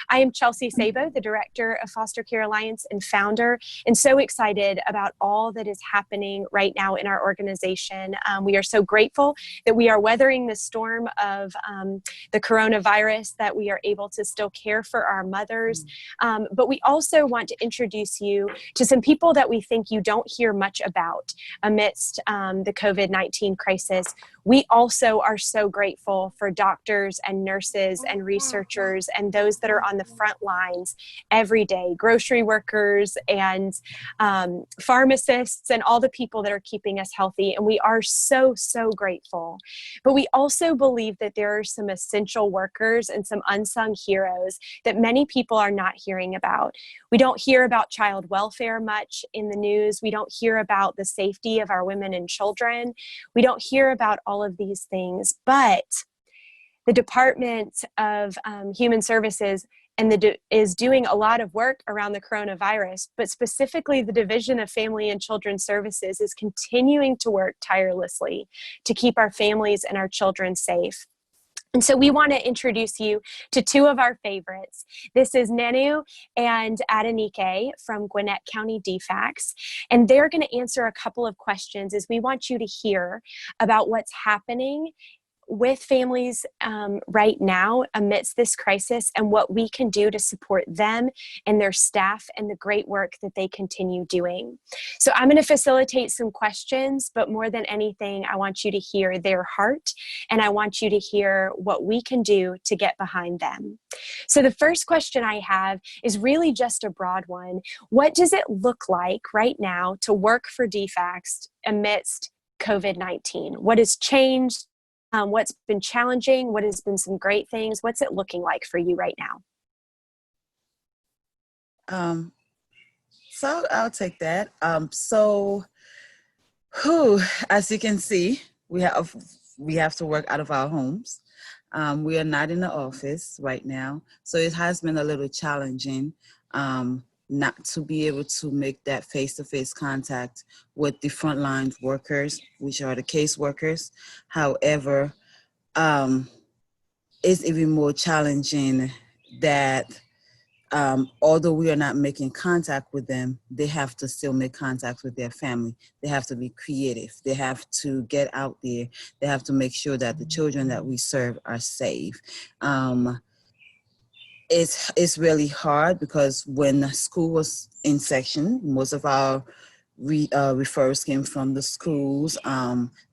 I am Chelsea Sabo, the Director of Foster Care Alliance and founder, and so excited about all that is happening right now in our organization. We are so grateful that we are weathering the storm of the coronavirus, that we are able to still care for our mothers. But we also want to introduce you to some people that we think you don't hear much about amidst the COVID-19 crisis. We also are so grateful for doctors and nurses and researchers and those that are on the front lines every day, grocery workers and pharmacists and all the people that are keeping us healthy. And we are so, so grateful. But we also believe that there are some essential workers and some unsung heroes that many people are not hearing about. We don't hear about child welfare much in the news. We don't hear about the safety of our women and children. We don't hear about all of these things, but the Department of Human Services is doing a lot of work around the coronavirus, but specifically the Division of Family and Children's Services is continuing to work tirelessly to keep our families and our children safe. And so we want to introduce you to two of our favorites. This is Nenu and Adenike from Gwinnett County DFCS, and they're going to answer a couple of questions as we want you to hear about what's happening with families right now amidst this crisis and what we can do to support them and their staff and the great work that they continue doing. So I'm going to facilitate some questions, but more than anything, I want you to hear their heart and I want you to hear what we can do to get behind them. So the first question I have is really just a broad one. What does it look like right now to work for DFCS amidst COVID-19? What has changed? What's been challenging? What has been some great things? What's it looking like for you right now? So I'll take that. As you can see, we have to work out of our homes. We are not in the office right now, so it has been a little challenging not to be able to make that face-to-face contact with the frontline workers, which are the case workers. However, it's even more challenging that although we are not making contact with them, they have to still make contact with their family. They have to be creative. They have to get out there. They have to make sure that the children that we serve are safe. It's really hard because when school was in session, most of our referrals came from the schools.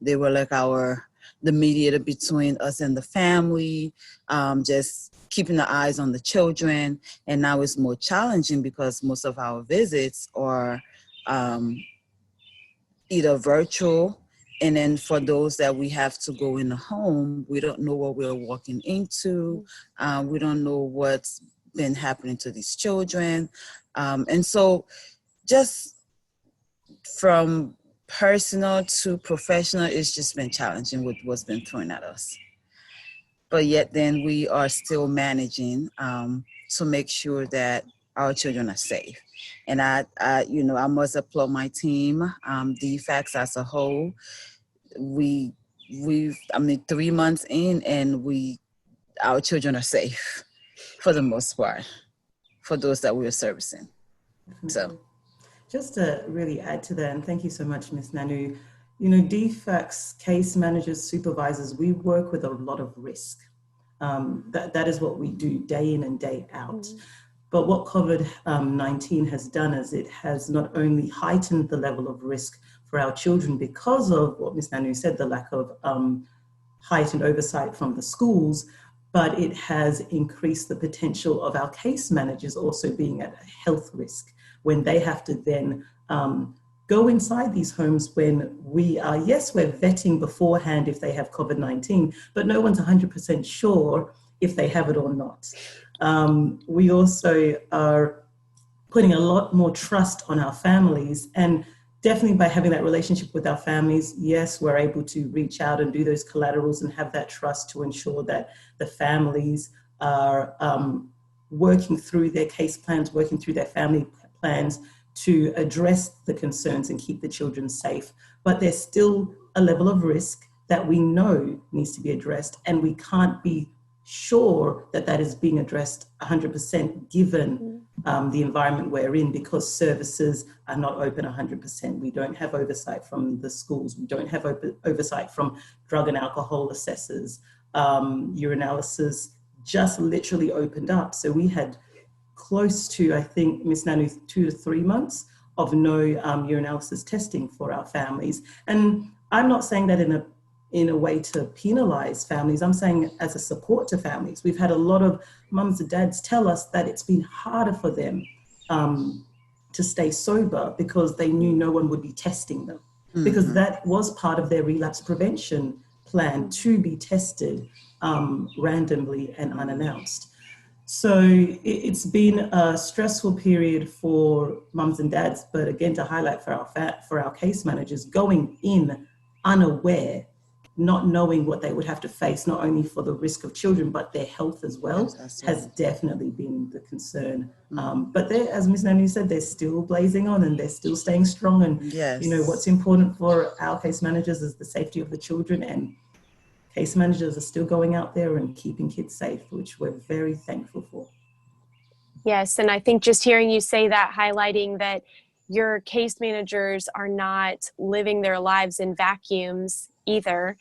They were like the mediator between us and the family, just keeping the eyes on the children. And now it's more challenging because most of our visits are either virtual, and then for those that we have to go in the home, we don't know what we're walking into. We don't know what's been happening to these children. And so just from personal to professional, it's just been challenging with what's been thrown at us. But yet then we are still managing to make sure that our children are safe. And I must applaud my team, DFCS as a whole. We've 3 months in, and our children are safe for the most part, for those that we are servicing. So, just to really add to that, and thank you so much, Ms. Nanu. DFCS case managers, supervisors, we work with a lot of risk. That is what we do day in and day out. But what COVID-19 has done is it has not only heightened the level of risk for our children because of what Ms. Nanu said, the lack of heightened oversight from the schools, but it has increased the potential of our case managers also being at a health risk when they have to then go inside these homes when we're vetting beforehand if they have COVID-19, but no one's 100% sure if they have it or not. We also are putting a lot more trust on our families, and definitely by having that relationship with our families, yes, we're able to reach out and do those collaterals and have that trust to ensure that the families are working through their case plans, working through their family plans to address the concerns and keep the children safe. But there's still a level of risk that we know needs to be addressed, and we can't be sure that that is being addressed 100% given the environment we're in, because services are not open 100%. We don't have oversight from the schools. We don't have oversight from drug and alcohol assessors. Urinalysis just literally opened up. So we had close to, I think, Ms. Nanu, 2 to 3 months of no urinalysis testing for our families. And I'm not saying that in a way to penalize families. I'm saying as a support to families. We've had a lot of mums and dads tell us that it's been harder for them to stay sober because they knew no one would be testing them, because that was part of their relapse prevention plan, to be tested randomly and unannounced. So it's been a stressful period for mums and dads, but again, to highlight for our case managers, going in unaware, not knowing what they would have to face, not only for the risk of children, but their health as well, has definitely been the concern. But as Ms. Nanu said, they're still blazing on and they're still staying strong. And, you know, what's important for our case managers is the safety of the children, and case managers are still going out there and keeping kids safe, which we're very thankful for. Yes, and I think just hearing you say that, highlighting that your case managers are not living their lives in vacuums either,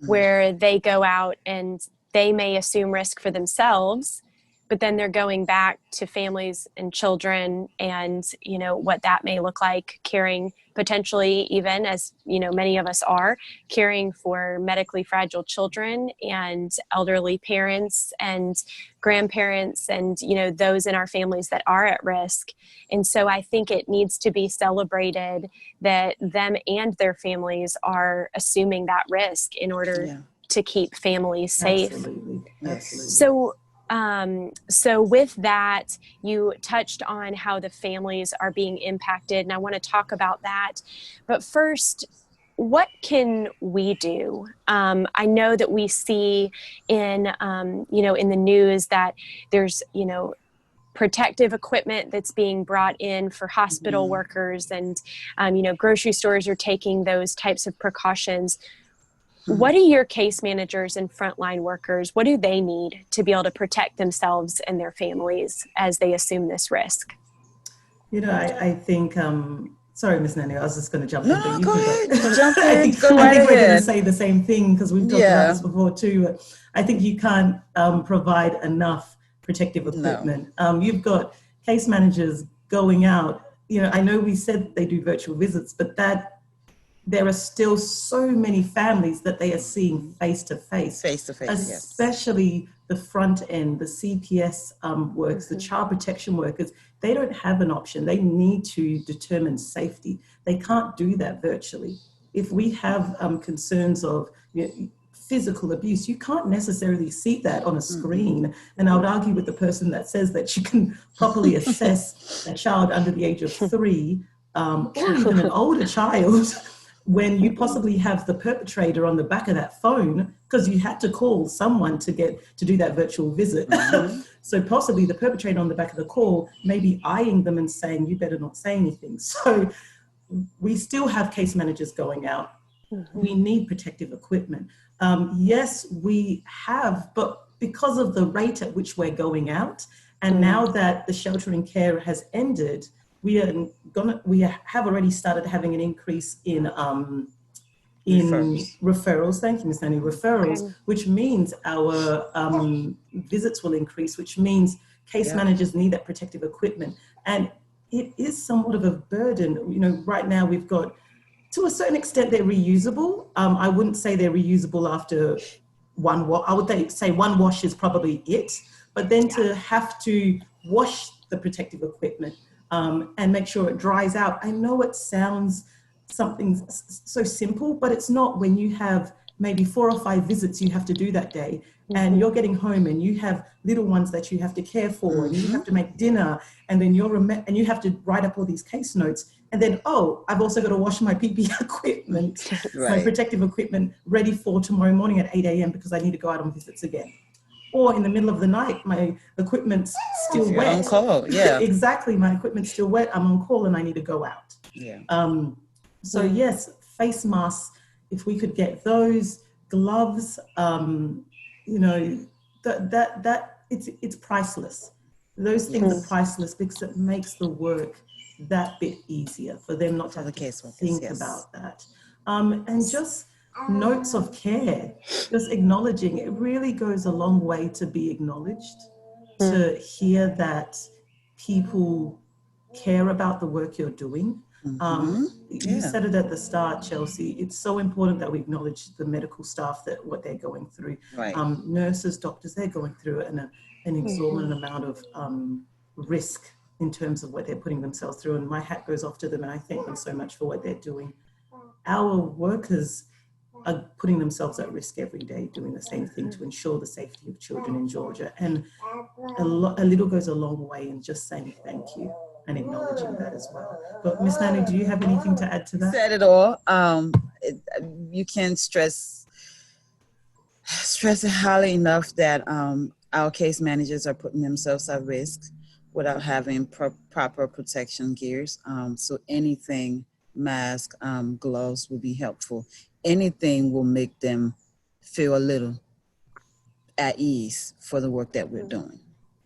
where they go out and they may assume risk for themselves, but then they're going back to families and children, and, you know, what that may look like, caring potentially, even as, you know, many of us are, caring for medically fragile children and elderly parents and grandparents and, you know, those in our families that are at risk. And so I think it needs to be celebrated that them and their families are assuming that risk in order to keep families safe. Absolutely. Absolutely. So with that, you touched on how the families are being impacted, and I want to talk about that. But first, what can we do? I know that we see in the news that there's, you know, protective equipment that's being brought in for hospital workers, and, you know, grocery stores are taking those types of precautions. What do your case managers and frontline workers, what do they need to be able to protect themselves and their families as they assume this risk? You know, I think, sorry, Ms. Nanu, I was just going to jump in. No, go ahead. Jump in. I think we're going to say the same thing, because we've talked about this before too. I think you can't provide enough protective equipment. No. You've got case managers going out. You know, I know we said they do virtual visits, but there are still so many families that they are seeing face to face, especially the front end, the CPS workers, the child protection workers. They don't have an option. They need to determine safety. They can't do that virtually. If we have concerns of physical abuse, you can't necessarily see that on a screen. And I would argue with the person that says that you can properly assess a child under the age of 3 or even an older child when you possibly have the perpetrator on the back of that phone, because you had to call someone to do that virtual visit. So possibly the perpetrator on the back of the call may be eyeing them and saying, you better not say anything. So we still have case managers going out. We need protective equipment. Yes, we have, but because of the rate at which we're going out, and now that the shelter in care has ended, we have already started having an increase in referrals. Thank you, Ms. Nanu. Referrals, which means our visits will increase, which means case managers need that protective equipment. And it is somewhat of a burden. You know, right now we've got, to a certain extent, they're reusable. I wouldn't say they're reusable after one wash. I would say one wash is probably it. But then to have to wash the protective equipment and make sure it dries out. I know it sounds something so simple, but it's not when you have maybe 4 or 5 visits you have to do that day, and you're getting home and you have little ones that you have to care for, and you have to make dinner, and then and you have to write up all these case notes, and then, I've also got to wash my PPE equipment, my protective equipment, ready for tomorrow morning at 8 a.m. because I need to go out on visits again. Or in the middle of the night, my equipment's still wet. On call, Exactly, my equipment's still wet. I'm on call and I need to go out. So yes, face masks. If we could get those, gloves, it's priceless. Those things are priceless because it makes the work that bit easier for them not to have to think about that. And just notes of care, just acknowledging, it really goes a long way to be acknowledged, to hear that people care about the work you're doing. You said it at the start, Chelsea. It's so important that we acknowledge the medical staff, that what they're going through. Right. Nurses, doctors, they're going through an exorbitant amount of risk in terms of what they're putting themselves through. And my hat goes off to them, and I thank them so much for what they're doing. Our workers are putting themselves at risk every day, doing the same thing to ensure the safety of children in Georgia. And a little goes a long way in just saying thank you and acknowledging that as well. But Ms. Nanu, do you have anything to add to that? Said it all. You can't stress it highly enough that our case managers are putting themselves at risk without having proper protection gears. So anything, mask, gloves will be helpful. Anything will make them feel a little at ease for the work that we're doing.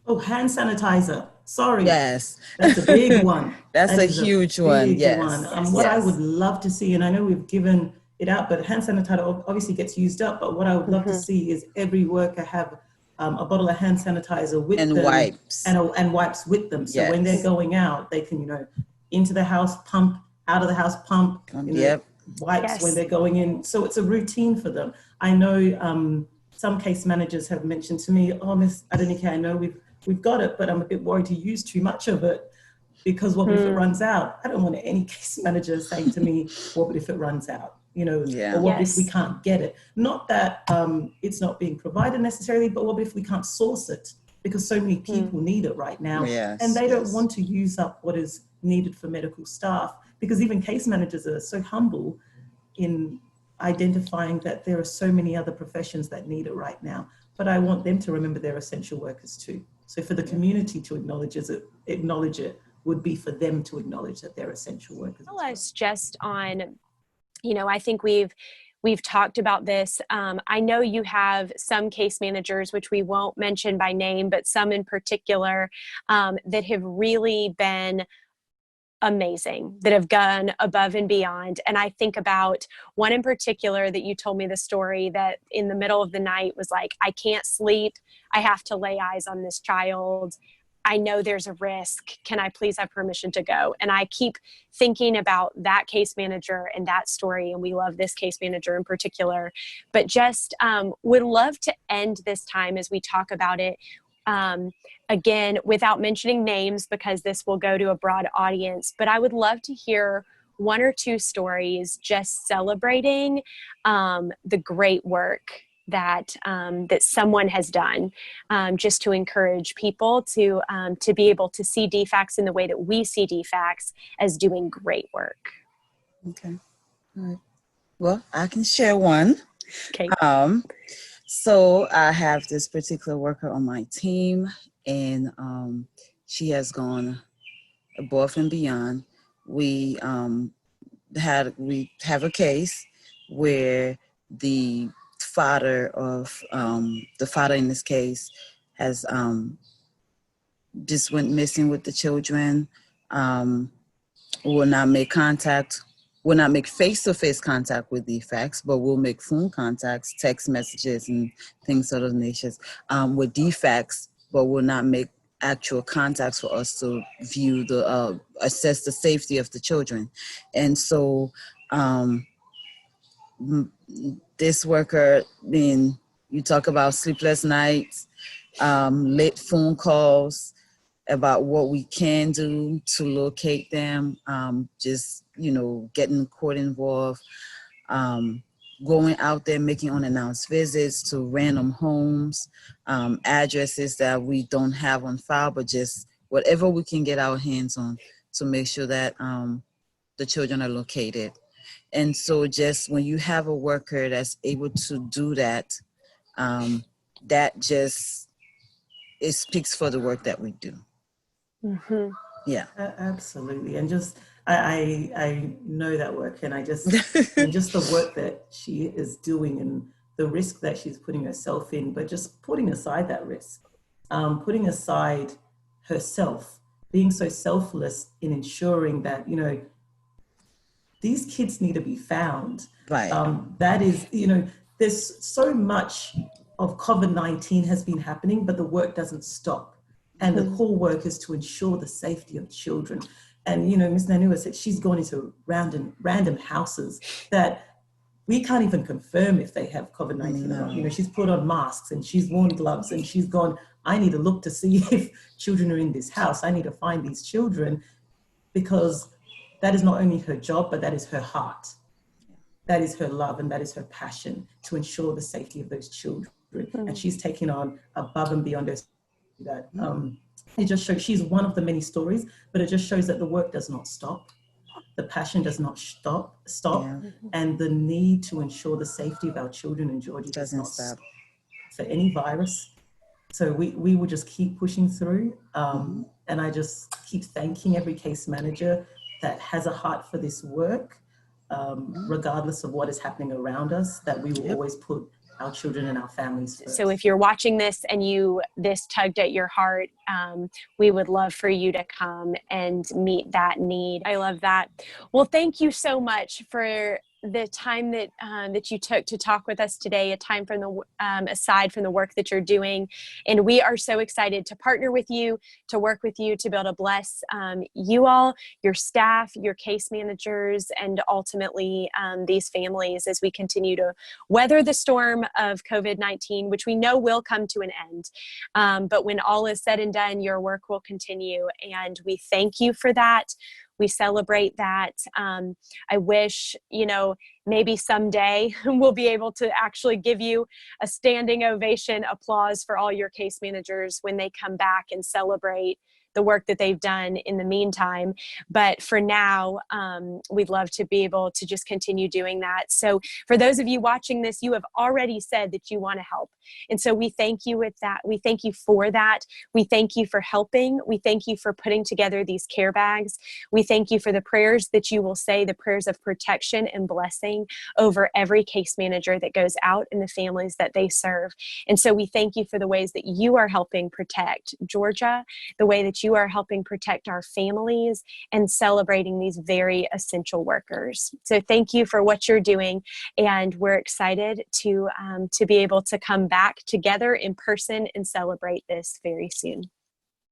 Oh, hand sanitizer. Sorry. Yes. That's a big one. That's a huge one. Yes. What I would love to see, and I know we've given it out, but hand sanitizer obviously gets used up, but what I would love to see is every worker have a bottle of hand sanitizer with them. Wipes. And wipes with them. So when they're going out, they can, into the house, pump, out of the house, pump, wipes when they're going in. So it's a routine for them. I know some case managers have mentioned to me, oh, Miss Adenike, I know we've got it, but I'm a bit worried to use too much of it because what if it runs out? I don't want any case manager saying to me, what if it runs out? Or what if we can't get it? Not that it's not being provided necessarily, but what if we can't source it? Because so many people need it right now. And they don't want to use up what is needed for medical staff, because even case managers are so humble in identifying that there are so many other professions that need it right now. But I want them to remember they're essential workers too. So for the community to acknowledge it would be for them to acknowledge that they're essential workers. Just on, I think we've talked about this. I know you have some case managers, which we won't mention by name, but some in particular that have really been amazing, that have gone above and beyond. And I think about one in particular that you told me the story that in the middle of the night was like, I can't sleep. I have to lay eyes on this child. I know there's a risk. Can I please have permission to go? And I keep thinking about that case manager and that story. And we love this case manager in particular, but just would love to end this time as we talk about it. Again, without mentioning names, because this will go to a broad audience, but I would love to hear one or two stories just celebrating the great work that that someone has done, just to encourage people to be able to see DFCS in the way that we see DFCS as doing great work. Okay. All right. Well, I can share one. Okay. So I have this particular worker on my team, and she has gone above and beyond. We have a case where the father in this case has just went missing with the children. Will not make face-to-face contact with DFCS, but we'll make phone contacts, text messages, and things of those natures with DFCS, but will not make actual contacts for us to view assess the safety of the children. And so this worker, you talk about sleepless nights, late phone calls about what we can do to locate them, just, getting court involved, going out there, making unannounced visits to random homes, addresses that we don't have on file, but just whatever we can get our hands on to make sure that the children are located. And so just when you have a worker that's able to do that, it speaks for the work that we do. Mm-hmm. Yeah, absolutely. And just I know that work, and I just and just the work that she is doing and the risk that she's putting herself in, but just putting aside that risk, putting aside herself, being so selfless in ensuring that, you know, these kids need to be found. Right. That is, you know, there's so much of COVID-19 has been happening, but the work doesn't stop. And the core work is to ensure the safety of children. And, you know, Ms. Nanua said she's gone into random houses that we can't even confirm if they have COVID-19 or not. You know, she's put on masks and she's worn gloves and she's gone, I need to look to see if children are in this house. I need to find these children, because that is not only her job, but that is her heart. That is her love and that is her passion to ensure the safety of those children. And she's taken on above and beyond that. It just shows she's one of the many stories, but it just shows that the work does not stop. The passion does not stop, and the need to ensure the safety of our children in Georgia does not stop for any virus. So we will just keep pushing through, and I just keep thanking every case manager that has a heart for this work, regardless of what is happening around us, that we will always put our children and our families first. So if you're watching this and this tugged at your heart, we would love for you to come and meet that need. I love that. Well, thank you so much for the time that you took to talk with us today, a time from the aside from the work that you're doing. And we are so excited to partner with you, to work with you, to be able to bless you all, your staff, your case managers, and ultimately these families as we continue to weather the storm of COVID-19, which we know will come to an end. But when all is said and done, your work will continue. And we thank you for that. We celebrate that. I wish, you know, maybe someday we'll be able to actually give you a standing ovation, applause for all your case managers when they come back and celebrate the work that they've done in the meantime. But for now, we'd love to be able to just continue doing that. So for those of you watching this, you have already said that you want to help. And so we thank you with that. We thank you for that. We thank you for helping. We thank you for putting together these care bags. We thank you for the prayers that you will say, the prayers of protection and blessing over every case manager that goes out and the families that they serve. And so we thank you for the ways that you are helping protect Georgia, the way that you are helping protect our families and celebrating these very essential workers. So thank you for what you're doing. And we're excited to be able to come back together in person and celebrate this very soon.